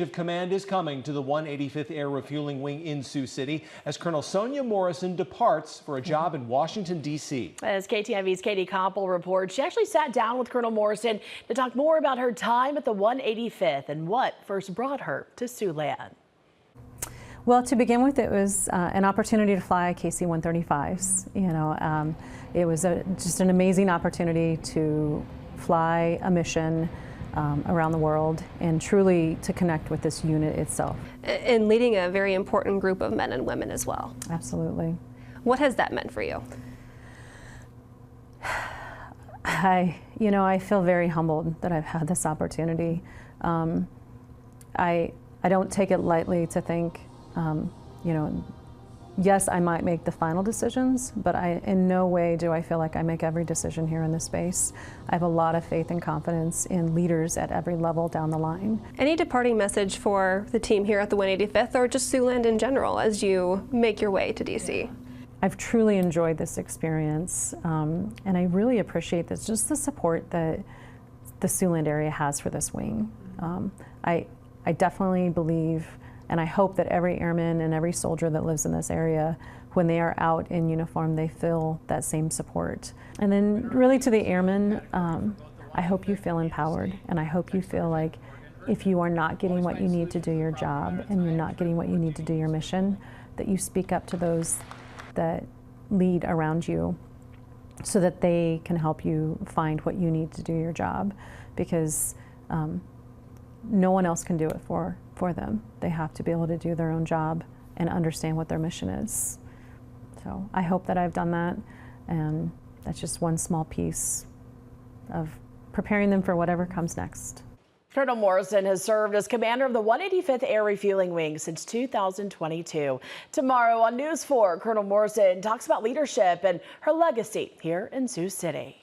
Of command is coming to the 185th Air Refueling Wing in Sioux City as Colonel Sonya Morrison departs for a job in Washington, D.C. As KTIV's Katie Koppel reports, she actually sat down with Colonel Morrison to talk more about her time at the 185th and what first brought her to Siouxland. Well, to begin with, it was an opportunity to fly KC-135s. It was just an amazing opportunity to fly a mission around the world and truly to connect with this unit itself. And leading a very important group of men and women as well. Absolutely. What has that meant for you? I feel very humbled that I've had this opportunity. I don't take it lightly to think, yes, I might make the final decisions, but in no way do I feel like I make every decision here in this space. I have a lot of faith and confidence in leaders at every level down the line. Any departing message for the team here at the 185th or just Siouxland in general as you make your way to D.C.? I've truly enjoyed this experience, and I really appreciate just the support that the Siouxland area has for this wing. I definitely believe, and I hope that every airman and every soldier that lives in this area, when they are out in uniform, they feel that same support. And then really to the airmen, I hope you feel empowered, and I hope you feel like if you are not getting what you need to do your job and you're not getting what you need to do your mission, that you speak up to those that lead around you so that they can help you find what you need to do your job, because no one else can do it for them. They have to be able to do their own job and understand what their mission is. So I hope that I've done that, and that's just one small piece of preparing them for whatever comes next. Colonel Morrison has served as commander of the 185th Air Refueling Wing since 2022. Tomorrow on News 4, Colonel Morrison talks about leadership and her legacy here in Sioux City.